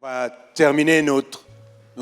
On va terminer notre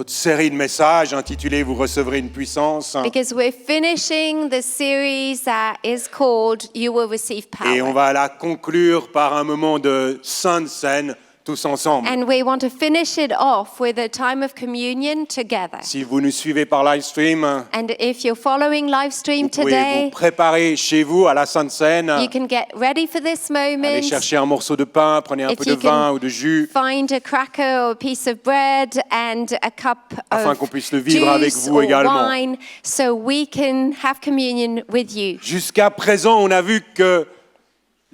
série de messages intitulée « Vous recevrez une puissance ». Because we're finishing the series that is called You Will Receive Et on Power. va la conclure par un moment de sainte scène tous ensemble. And we want to finish it off with a time of communion together. Si vous nous suivez par live stream, And if you're following live stream vous pouvez vous today, préparer chez vous à la sainte scène. you can get ready for this Allez moment. chercher un morceau de pain, prenez un If peu de you vin can ou de jus, Find a cracker or a piece of bread and a cup afin of qu'on puisse le vivre avec juice vous or également. wine so we can have communion with you. Jusqu'à présent, on a vu que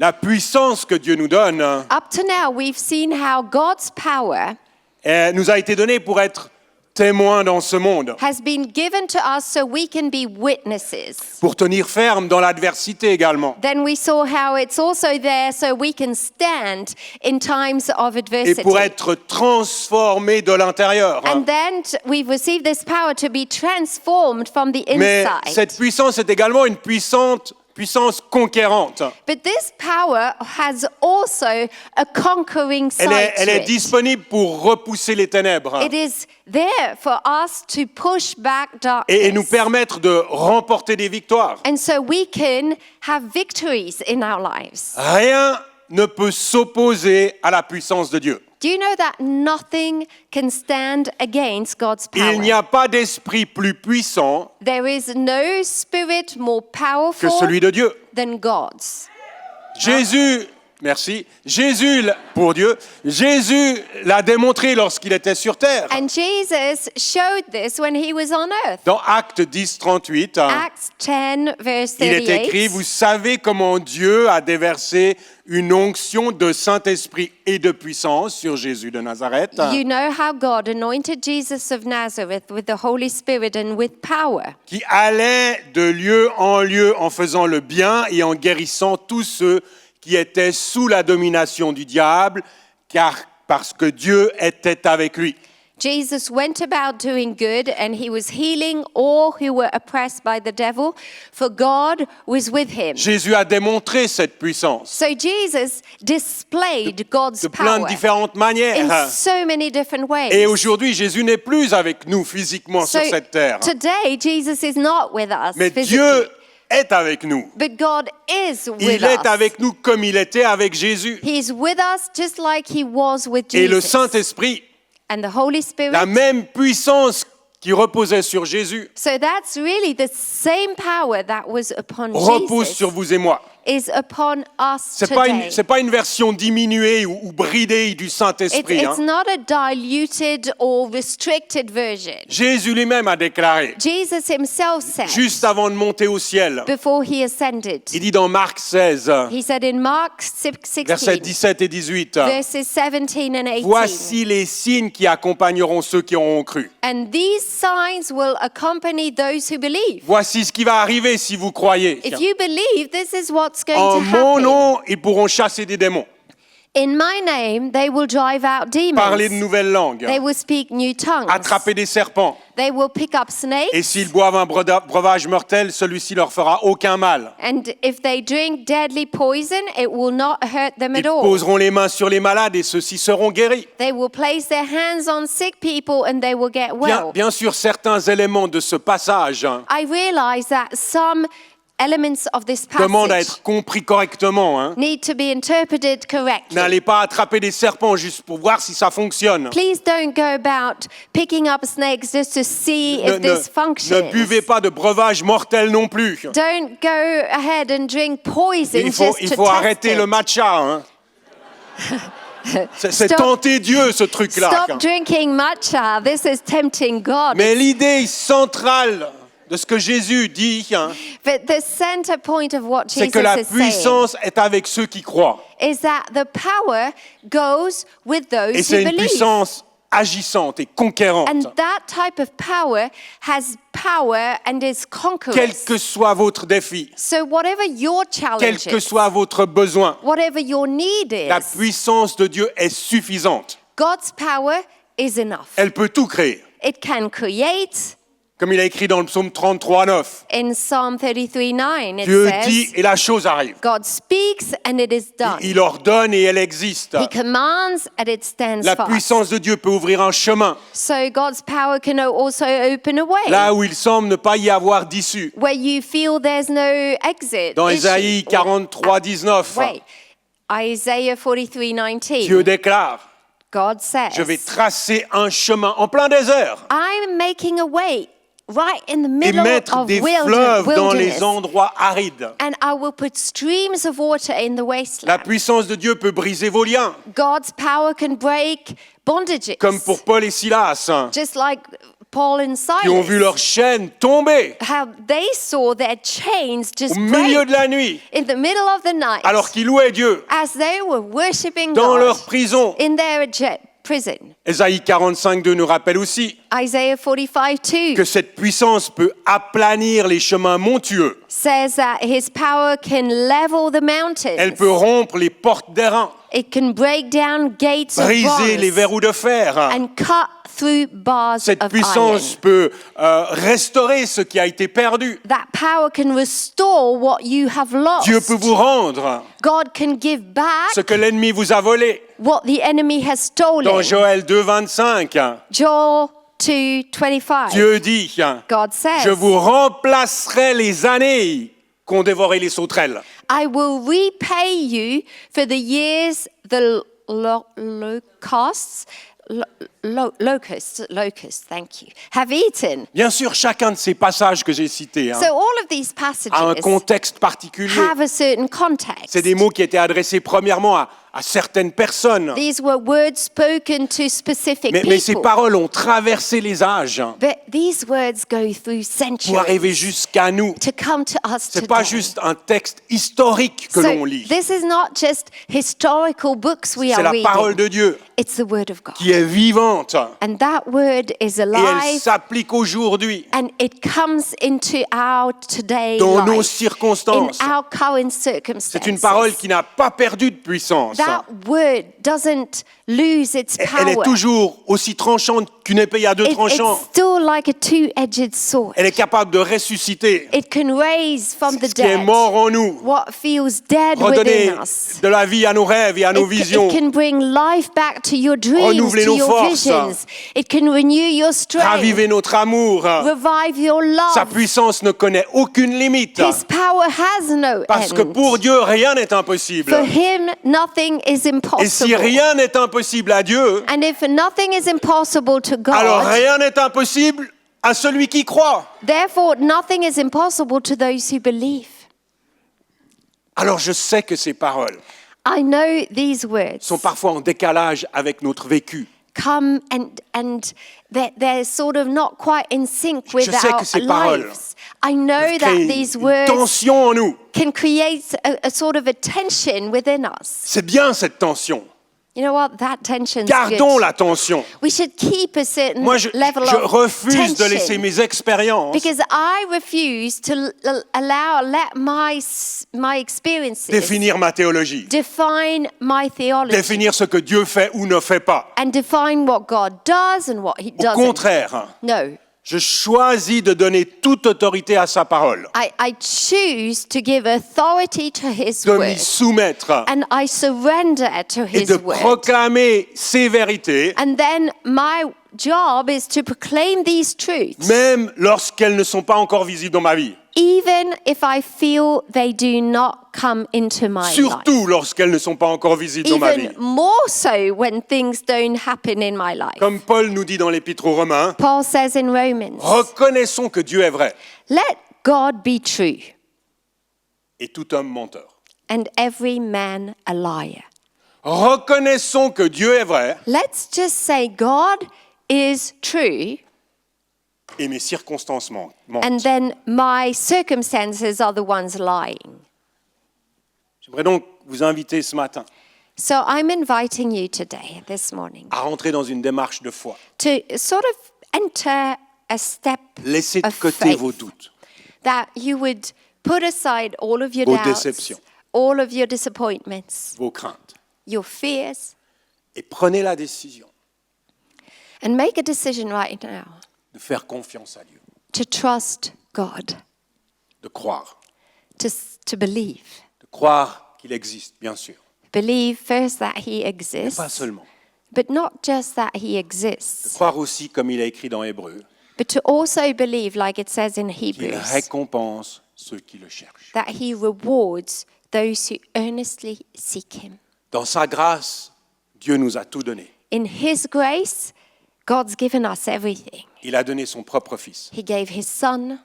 la puissance que Dieu nous donne Up to now, we've seen how God's power nous a été donnée pour être témoins dans ce monde, has been given to us so we can be witnesses. pour tenir ferme dans l'adversité également. Then we saw how it's also there so we can stand in times of Et adversity. pour être transformés de l'intérieur. And then we've received this power to be transformed from the Mais inside. cette puissance est également une puissance conquérante. But this power has also a conquering side Elle to est it. disponible pour repousser les ténèbres It is there for us to push back darkness. et nous permettre de remporter des victoires. And so we can have victories in our lives. Rien ne peut s'opposer à la puissance de Dieu. Do you know that nothing can stand against God's power? Il n'y a pas d'esprit plus puissant There is no spirit more que powerful celui de Dieu. than God's. Jésus pour Dieu, Jésus l'a démontré lorsqu'il était sur terre. And Jesus showed this when he was on earth. Dans Actes 10, 38, Acts 10, verse il est 38. écrit, vous savez comment Dieu a déversé une onction de Saint-Esprit et de puissance sur Jésus de Nazareth. You know how God anointed Jesus of Nazareth with the Holy Spirit and with power, Qui allait de lieu en lieu en faisant le bien et en guérissant tous ceux qui étaient sous la domination du diable, parce que Dieu était avec lui. Jesus went about doing good and he was healing all who were oppressed by the devil, for God was with him. Jésus a démontré cette puissance So Jesus displayed God's de plein de power différentes in manières. so many different ways. Et aujourd'hui, Jésus n'est plus avec nous physiquement So sur cette terre. today, Jesus is not with us Mais physically, Dieu est avec nous. but God is with Il est us. avec nous comme il était avec Jésus. He is with us just like he was with Et le Jesus. Saint-Esprit, And the Holy Spirit. la même puissance qui reposait sur Jésus, So that's really the same power that was upon repose Jesus sur vous et moi. is upon us C'est today. pas une version diminuée ou bridée du Saint-Esprit. It's not a diluted or restricted version. Jésus lui-même a déclaré, Jesus himself said, juste avant de monter au ciel, before he ascended, il dit dans Marc 16, he said in Mark 16, versets 17 et 18, verses 17 and 18, voici les signes qui accompagneront ceux qui auront cru. and these signs will accompany those who believe. Voici ce qui va arriver si vous croyez. If you believe, this is what's going En to mon happen. nom, ils pourront chasser des démons, In my name, they will drive out parler de demons. nouvelles langues, They will speak new tongues. attraper des serpents. They will pick up Et snakes. s'ils boivent un breuvage mortel, celui-ci leur fera aucun mal. And if they drink deadly poison, it will not hurt them Ils at all. poseront les mains sur les malades et ceux-ci seront guéris. They will place their hands on sick people and they will get well. Bien sûr, certains éléments de ce passage I realize that some elements of this demandent à passage être compris correctement. need to be interpreted correctly. N'allez pas attraper des serpents juste pour voir si ça fonctionne. Please don't go about picking up snakes just to see if this Ne functions. buvez pas de breuvage mortel non plus. Don't go ahead and drink poison Il faut just to arrêter test le it. matcha. C'est Stop- tenter Dieu, ce truc-là. Stop drinking matcha. This is tempting God. Mais l'idée centrale de ce que Jésus dit, But the center point of what c'est Jesus que la is saying puissance est avec ceux qui croient. is that the power goes with those Et c'est who une believe. puissance agissante et conquérante. And that type of power has power and is Quel conquerors. que soit votre défi, So whatever your quel challenge que is, soit votre besoin, whatever your need la is, puissance de Dieu est suffisante. God's power is enough. Elle peut tout créer. It can create, Comme il a écrit dans le psaume 33:9. In Psalm 33:9, it Dieu says, dit et la chose arrive. God speaks and it is done. Il ordonne et elle existe. He commands and it stands La fast. puissance de Dieu peut ouvrir un chemin So God's power can also open a way là où il semble ne pas y avoir d'issue. where you feel there's no exit. Dans issue, Ésaïe or- 43:19, Wait, Isaiah 43:19. Dieu déclare, God says, je vais tracer un chemin en plein désert I'm making a way right in the et middle mettre of des fleuves dans les wilderness. endroits arides. And I will put streams of water in the La wasteland. puissance de Dieu peut briser vos liens, God's power can break bondages. comme pour Paul et Silas, Just like Paul and qui ont vu Silas. leurs chaînes tomber How they saw their chains just au milieu de break la nuit, in the middle of the night alors qu'ils louaient Dieu as they were worshiping dans God leur prison. in their prison. Ésaïe 45:2 nous rappelle aussi Isaiah 45:2 que cette puissance peut aplanir les chemins montueux. says that his power can level the mountains. Elle peut rompre les portes d'airain, It can break down gates of briser les bronze verrous de fer. and cut through bars Cette of puissance iron. peut restaurer ce qui a été perdu. That power can restore what you have lost. Dieu peut vous rendre God can give back ce que l'ennemi vous a volé. what the enemy has stolen. Dans Joël 2:25, Joel 2:25. Dieu dit, God says, je vous remplacerai les années qu'ont dévoré les sauterelles. I will repay you for the years the locusts, thank you, have eaten. Bien sûr, chacun de ces passages que j'ai cités So all of these passages a un contexte particulier. have a certain context. C'est des mots qui étaient adressés premièrement à certaines personnes. These were words spoken to specific Mais ces people. paroles ont traversé les âges But these words go through pour arriver centuries jusqu'à nous. to come to us C'est today. pas juste un texte historique que l'on So lit. this is not just historical books we C'est are la parole reading. de Dieu It's the word of God. qui est vivante And that word is et elle alive s'applique aujourd'hui and it comes into our today dans nos life, in circonstances. our current circumstances. C'est une parole qui n'a pas perdu de puissance. That word doesn't lose its Elle est power. toujours aussi tranchante qu'une épée à deux tranchants. It's still like a two-edged sword. Elle est capable de ressusciter It can raise from the ce qui est dead mort en nous, what feels dead redonner within us. de la vie à nos rêves et à nos visions. It can bring life back to your dreams, Renouveler to nos your forces. visions. It can renew your strength, Raviver notre amour. revive your love. Sa puissance ne connaît aucune limite. His power has no Parce que end. pour Dieu, rien n'est impossible. For him, nothing is Et si impossible. rien n'est impossible à Dieu, And if nothing is impossible to alors God, rien n'est impossible à celui qui croit. therefore nothing is impossible to those who believe. Alors je sais que ces paroles I know these words sont parfois en décalage avec notre vécu. come and they're sort of not quite in sync with Je sais que ces our paroles lives. I know that Créer these une words tension en nous. can create a sort of a tension within us. C'est bien cette tension. You know what? That tension's Gardons good. la tension. We should keep a certain Moi, je level of refuse de tension. laisser mes expériences Because I refuse to let my experiences définir ma théologie, define my theology définir ce que Dieu fait ou ne fait pas. and define what God does and what He Au doesn't. contraire, No. je choisis de donner toute autorité à sa parole, I choose to give authority to His de m'y word soumettre and I surrender to et His de word. proclamer ses vérités, And then my job is to proclaim these truths, même lorsqu'elles ne sont pas encore visibles dans ma vie. even if I feel they do not come into my life. Surtout lorsqu'elles ne sont pas encore visibles dans ma vie. Even more so when things don't happen in my life. Comme Paul nous dit dans l'Épître aux Romains, Paul says in Romans, reconnaissons que Dieu est vrai let God be true et tout homme menteur. and every man a liar. Reconnaissons que Dieu est vrai Let's just say God is true et mes circonstances mentent. and then my circumstances are the ones lying. J'aimerais donc vous inviter ce matin So I'm inviting you today, this morning, à rentrer dans une démarche de foi. to sort of enter a step Laissez de of côté faith, vos doutes, that you would put aside all of your vos doubts, déceptions. all of your disappointments, vos craintes your fears, et prenez la décision and make a decision right now de faire confiance à Dieu. to trust God, de croire. to believe. De croire qu'il existe, bien sûr. Believe first that He Mais exists, pas seulement. but not just that He De exists, croire aussi, comme il est écrit dans Hébreux, but to also believe, like it says in qu'il Hebrews, récompense ceux qui le cherchent. that He rewards those who earnestly seek Him. Dans sa grâce, Dieu nous a tout donné. In His grace, God's given us everything. Il a donné son propre Fils. He gave His Son,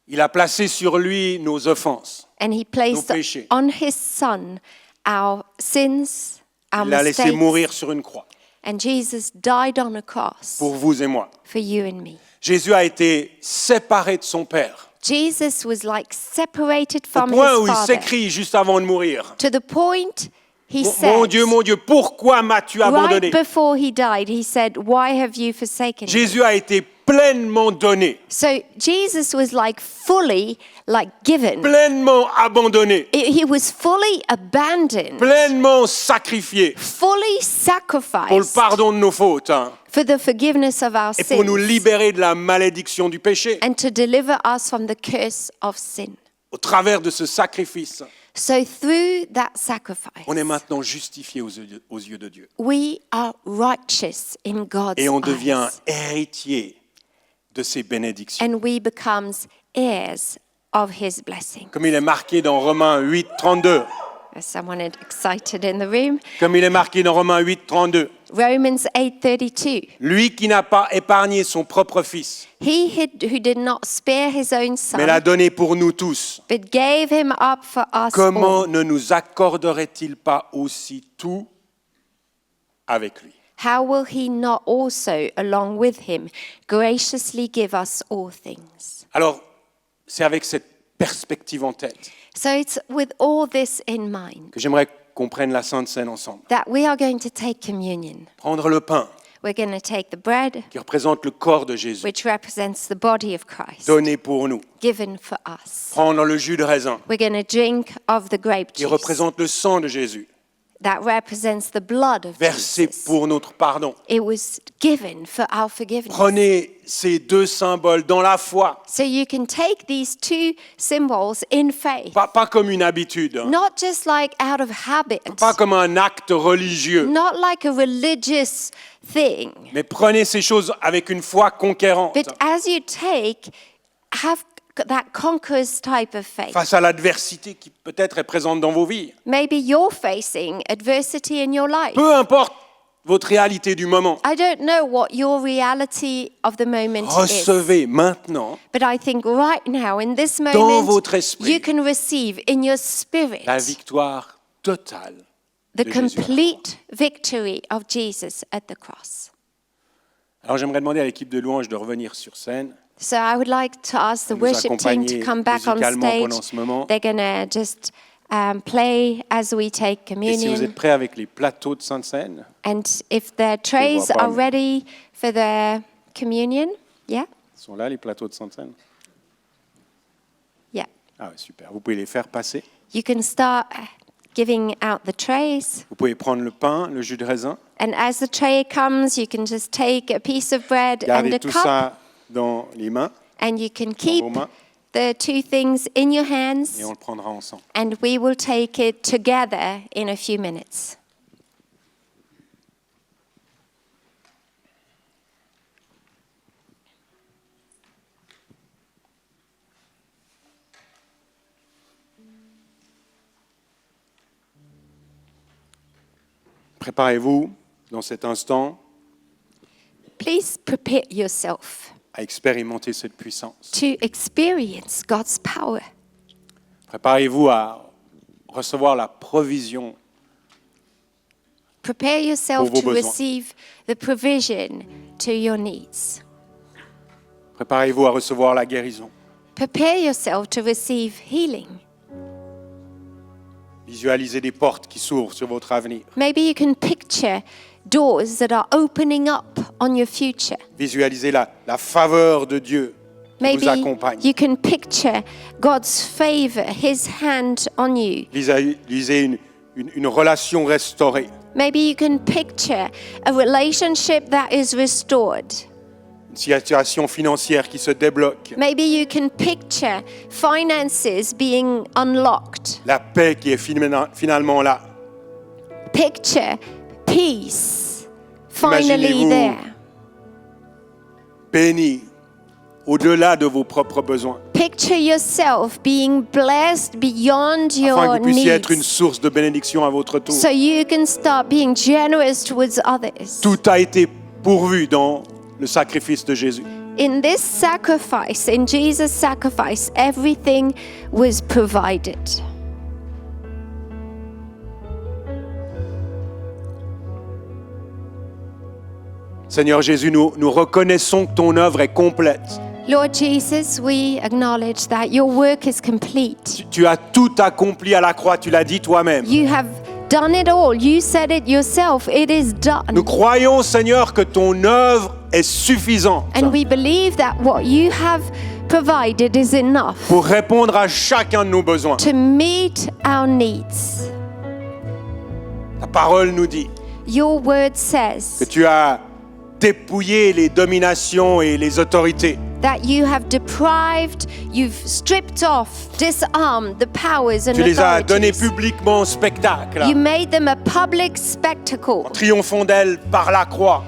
Il a placé sur lui nos offenses. and He placed Nos péchés. on His Son our sins, our Il l'a laissé mistakes. mourir sur une croix And Jesus died on a cross pour vous et moi. for you and me. Jésus a été séparé de son Père. Jesus was like separated Au from point où His il Father. s'écrie juste avant de mourir. To the point he Mon Dieu, pourquoi m'as-tu abandonné? right before he died, he said, "Why have you forsaken me?" Jésus a été pleinement donné, So Jesus was like fully given. pleinement abandonné, He was fully abandoned, pleinement sacrifié fully pour le sacrificed pardon de nos fautes hein, for the forgiveness of our et pour nous sins libérer de la malédiction du péché. and to deliver us from the curse of sin. Au travers de ce sacrifice, So through that sacrifice, on est maintenant justifié aux yeux de Dieu. we are righteous in God's Et on devient eyes, héritier de ses bénédictions. and we becomes heirs of His blessing. Comme il est marqué dans Romains 8, 32. There's someone excited in the room. Comme il est marqué dans Romains 8, 32. Romans 8:32. Lui qui n'a pas épargné son propre fils, Who did not spare His own mais l'a Son, donné pour nous tous. but gave Him up for us Comment all. ne nous accorderait-il pas aussi tout avec lui? How will He not also, along with Him, graciously give us all things? Alors, c'est avec cette perspective en tête So it's with all this in mind que j'aimerais qu'on prenne la Sainte Seine ensemble. that we are going to take communion. Prendre le pain, We're going to take the bread, qui représente le corps de Jésus, which represents the body of Christ, donné pour nous. given for us. Prendre le jus de raisin, We're going to drink of the grape qui juice représente le sang de Jésus, that represents the blood of versé Jesus. pour notre pardon. It was given for our forgiveness. Prenez ces deux symboles dans la foi, So you can take these two symbols in faith, pas comme une habitude, hein, not just like out of habit, pas comme un acte religieux, not like a religious thing, mais prenez ces choses avec une foi conquérante but as you take, have that conquers type of faith. face à l'adversité qui peut-être est présente dans vos vies. Maybe you're facing adversity in your life. Peu importe votre réalité du moment, I don't know what your reality of the moment is, recevez maintenant but I think right now, in this dans moment, votre esprit you can receive in your spirit la victoire totale the de Jésus. complete victory of Jesus at the cross. Alors j'aimerais demander à l'équipe de louange de revenir sur scène. So I would like to ask the Nous worship team to accompagner come back on musicalement stage. pendant ce moment. They're going to just play as we take Et si vous communion. êtes prêts avec les plateaux de Sainte-Seine, And if the trays pas, are mais- ready for the communion, yeah? ils sont là les plateaux de Sainte-Seine? Yeah. Ah ouais, super, vous pouvez les faire passer. You can start giving out the trays. Vous pouvez prendre le pain, le jus de raisin, And as the tray comes, you can just take a piece of bread and gardez a tout cup, ça dans les mains and you can keep vos mains. the two things in your hands, et on le prendra ensemble. and we will take it together in a few minutes. Préparez-vous dans cet instant Please prepare yourself à expérimenter cette puissance. to experience God's power. Préparez-vous à recevoir la provision. Prepare yourself Pour vos to besoins. receive the provision to your needs. Préparez-vous à recevoir la guérison. Prepare yourself to receive healing. Visualisez des portes qui s'ouvrent sur votre avenir. Maybe you can picture doors that are opening up on your future. Visualisez la faveur de Dieu qui Maybe vous accompagne. you can picture God's favor, His hand on you. Visualisez une relation restaurée. Maybe you can picture a relationship that is restored, Une situation financière qui se débloque. Maybe you can picture finances being unlocked. La paix qui est finalement là. Picture peace finally Imaginez-vous there. béni au-delà de vos propres besoins. Picture yourself being blessed beyond Afin que your vous puissiez être une needs. source de bénédiction à votre tour. So you can start being generous towards others. Tout a été pourvu dans le sacrifice de Jésus. In this sacrifice, in Jesus' sacrifice, everything was provided. Seigneur Jésus, nous reconnaissons que ton œuvre est complète. Lord Jesus, we acknowledge that your work is complete. Tu as tout accompli à la croix, tu l'as dit toi-même. You have done it all. You said it yourself. It is Nous done. croyons, Seigneur, que ton œuvre est suffisante And we believe that what you have provided is enough pour répondre à chacun de nos besoins. to meet our needs. Ta parole nous dit Your word que says tu as dépouillé les dominations et les autorités. that you have deprived, you've stripped off, disarmed the powers and Tu les as donnés authorities. publiquement en spectacle, You made them a public spectacle, triomphant d'elles par la croix.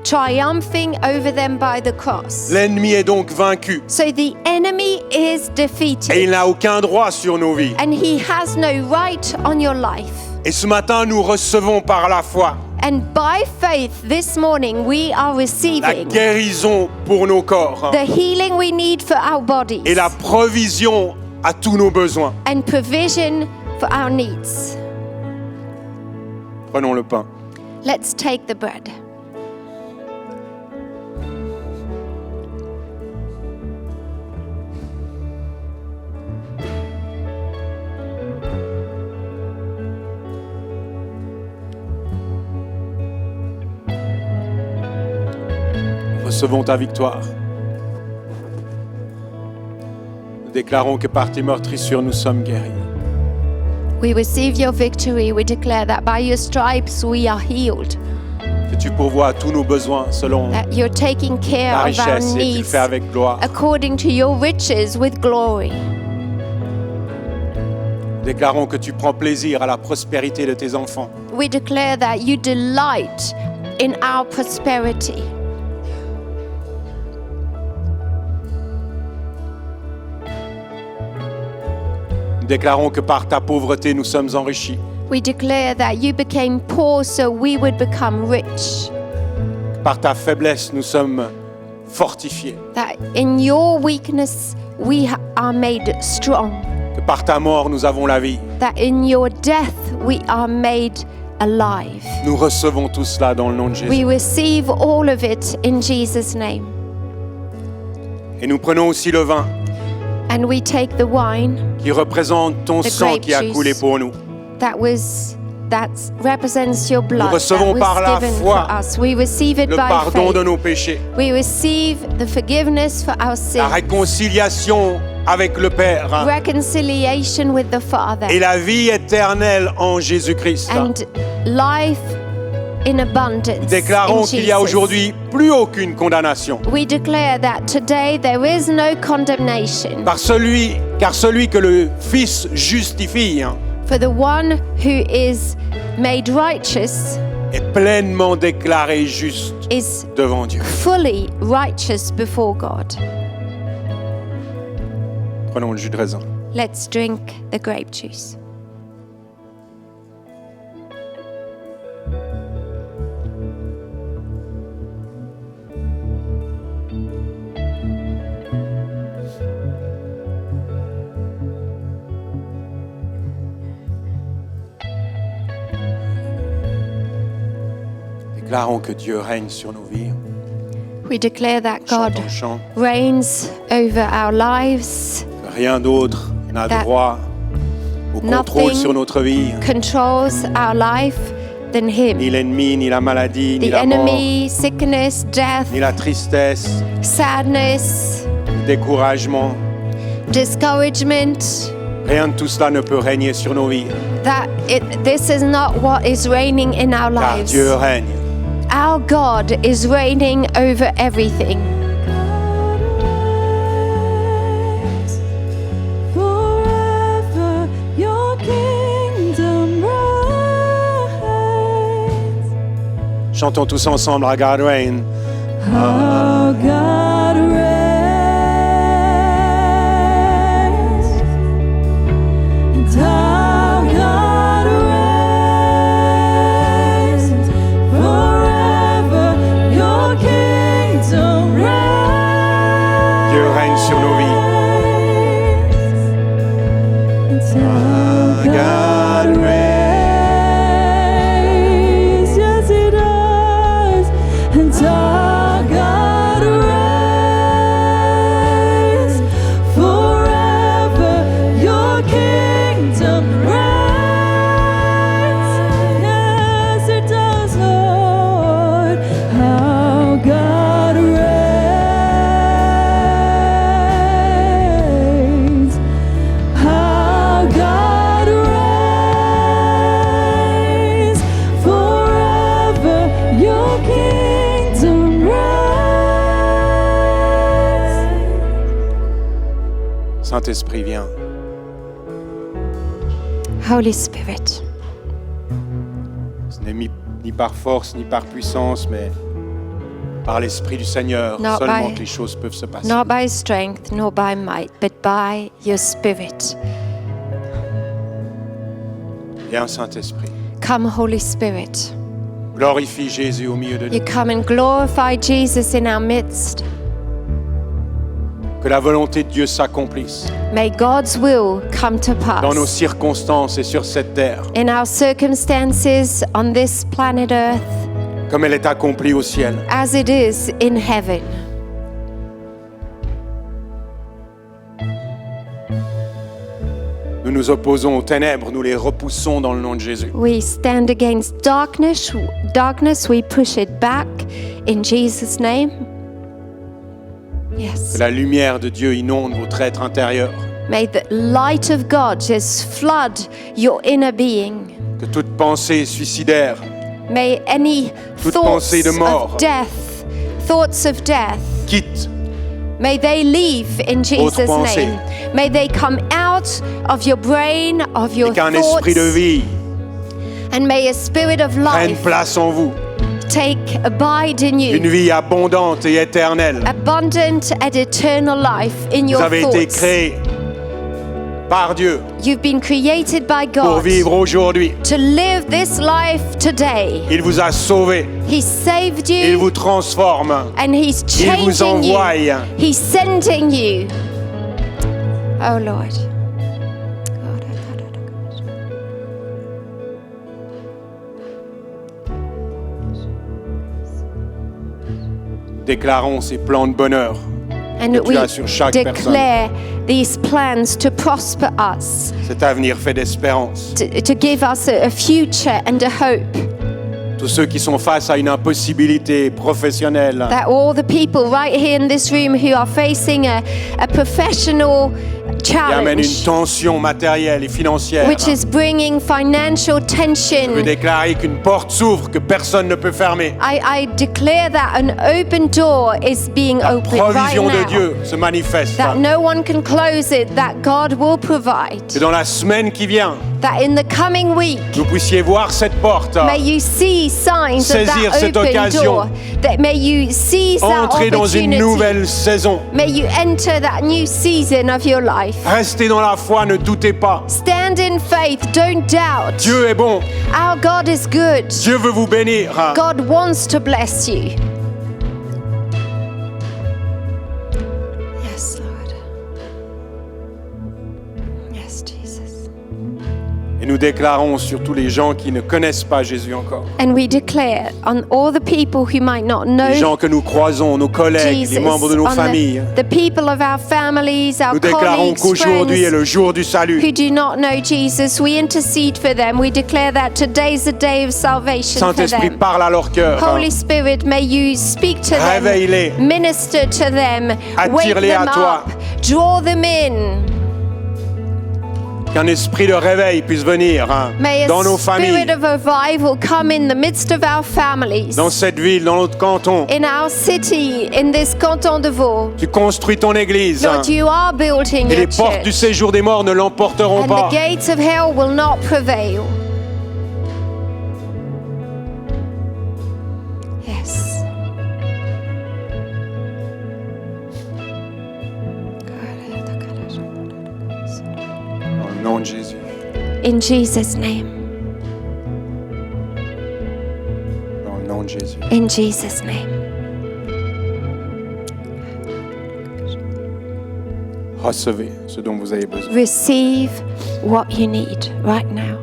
triumphing over them by the cross. L'ennemi est donc vaincu So the enemy is et il defeated, n'a aucun droit sur nos vies. and he has no right on your life. Et ce matin, nous recevons par la foi And by faith, this morning, we are la receiving guérison pour nos corps the healing we need for our bodies et la provision à tous nos besoins. and provision for our needs. Prenons le pain. Let's take the bread. Recevons ta victoire. Nous déclarons que par tes meurtrissures, nous sommes guéris. We receive your victory. We declare that by your stripes we are healed, Que tu pourvois tous nos besoins selon that you're taking care ta of our richesse et tu le needs fais avec gloire. according to your riches with glory. Nous déclarons que tu prends plaisir à la prospérité de tes enfants. We declare that you delight in our prosperity. Nous déclarons que par ta pauvreté, nous sommes enrichis. We declare that you became poor so we would become rich. Par ta faiblesse, nous sommes fortifiés. That in your weakness we are made strong. Que par ta mort, nous avons la vie. That in your death we are made alive. Nous recevons tout cela dans le nom de Jésus. We receive all of it in Jesus' name. Et nous prenons aussi le vin And we take the wine qui représente ton The sang grape qui a juice. coulé pour nous. that represents your blood that recevons par la was given foi for us. We receive it Le by pardon de faith. nos péchés. We receive the forgiveness for our La sins, réconciliation avec le Père. reconciliation with the Father, Et la vie éternelle en Jésus-Christ. and life in abundance. Déclarons in qu'il n'y a Jesus. aujourd'hui plus aucune condamnation. We declare that today there is no condemnation Car celui que le Fils justifie for the one who is made righteous est pleinement déclaré juste is devant Dieu. fully righteous before God. Prenons le jus de raisin. Let's drink the grape juice. Déclarons que Dieu règne sur nos vies. We declare that God Chantons, chant. reigns over our lives, Que rien d'autre n'a That droit au contrôle nothing sur notre vie. controls our life than Him. Ni l'ennemi, ni la maladie, ni The la mort, enemy, sickness, death, ni la tristesse, sadness, le découragement. discouragement, Rien de tout cela ne peut régner sur nos vies. this is not what is reigning in our Car lives. Dieu règne. our God is reigning over everything. Forever your kingdom reigns. Chantons tous ensemble, Our God reign. Our God reigns. And our God reigns. Forever your kingdom reigns. Dieu règne sur nos vies. Our God reigns. Yes, He does. And our God reigns. Forever your kingdom reigns. Yes, it does, Lord. Our God reigns. Our God reigns. Forever your kingdom reigns. Saint-Esprit, viens. Holy Spirit, Ce n'est ni par force, ni par puissance, mais par l'Esprit du Seigneur Not seulement by- que les choses peuvent se passer. not by strength nor by might, but by your Spirit. Viens, Saint-Esprit. Come, Holy Spirit. Glorifie Jésus au milieu de You nous. come and glorify Jesus in our midst. Que la volonté de Dieu s'accomplisse May God's will come to dans nos pass circonstances et sur cette terre, in our circumstances on this planet Earth comme elle est accomplie au ciel. as it is in heaven. Nous nous opposons aux ténèbres, nous les repoussons dans le nom de Jésus. We stand against darkness. Darkness, we push it back in Jesus' name. Que Yes. la lumière de Dieu inonde votre être intérieur. May the light of God just flood your inner being. Que toute pensée suicidaire, May any Toute thoughts pensée de mort. thoughts of death, quitte may they leave in Jesus' pensée. name. May they come out of your brain, of your et qu'un thoughts, esprit de vie and may a spirit of prenne life place en vous. abide in you. Une vie abondante et éternelle. Abundant and eternal life in Vous your avez été thoughts. créé par Dieu You've been created by pour God vivre aujourd'hui. to live this life today. Il vous a sauvé. He saved Il you vous transforme. and He's Il vous changing you. envoie. He's sending you. Oh Lord. Déclarons ces plans de bonheur. And que tu we as sur chaque declare these plans to prosper us, Cet avenir fait d'espérance. to give us a future and a hope. Tous ceux qui sont face à une impossibilité professionnelle, That all the people right here in this room who are facing a professional qui amènent une challenge, tension matérielle et financière, which is bringing financial je veux tension, déclarer qu'une porte s'ouvre que personne ne peut fermer. I declare that an open door is being La opened right provision de now. Dieu se manifeste. That no one can close it, that God will provide. Que dans la semaine qui vient, That in the coming week, vous puissiez voir cette porte may you see signs of Saisir that cette open occasion. door. That may you seize that entrer dans une opportunity. nouvelle saison. May you enter that new season of your life. Restez dans la foi, ne doutez pas. Stand in faith, don't doubt. Dieu est bon. Our God is good. Dieu veut vous bénir. God wants to bless you. Yes, Lord. Yes, Jesus. Et nous déclarons sur tous les gens qui ne connaissent pas Jésus encore. And we declare on all the people who might not know Les gens que nous croisons, nos collègues, Jesus, les membres de nos on familles. the people of our families, our Nous déclarons colleagues, qu'aujourd'hui est friends le jour du salut. who do not know Jesus. We intercede for them. We declare that today's the day of salvation for Saint-Esprit, them. parle à leur cœur. Holy Spirit, may you speak to them, Réveille-les. minister to them, wake Attire-les them à toi. up, draw them in. Qu'un esprit de réveil puisse venir May a dans nos familles, spirit of revival come in the midst of our families, dans cette ville, dans notre canton. in our city, in this canton de Vaud. Tu construis ton église Lord, you are building et les your portes du church, séjour des morts ne l'emporteront and pas. the gates of hell will not prevail. Yes. Dans le nom de Jésus. In Jesus' name. Dans le nom de Jésus. In Jesus' name. Recevez ce dont vous avez besoin. Receive what you need right now.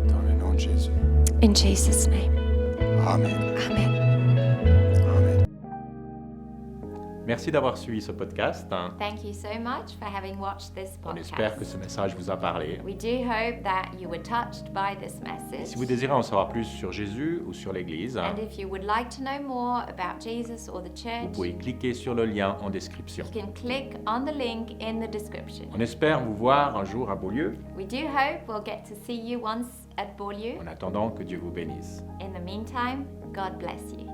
Dans le nom de Jésus. In Jesus' name. Amen. Amen. Amen. Merci d'avoir suivi ce podcast. Thank you so much for having watched this On espère que podcast. ce message vous a parlé. We do hope that you were touched by this message. Si vous désirez en savoir plus sur Jésus ou sur l'Église, And if you would like to know more about Jesus or the vous church, pouvez cliquer sur le lien en description. you can click on the link in the description. On espère vous voir un jour à Beaulieu. We do hope we'll get to see you once at Beaulieu. En attendant, que Dieu vous bénisse. In the meantime, God bless you.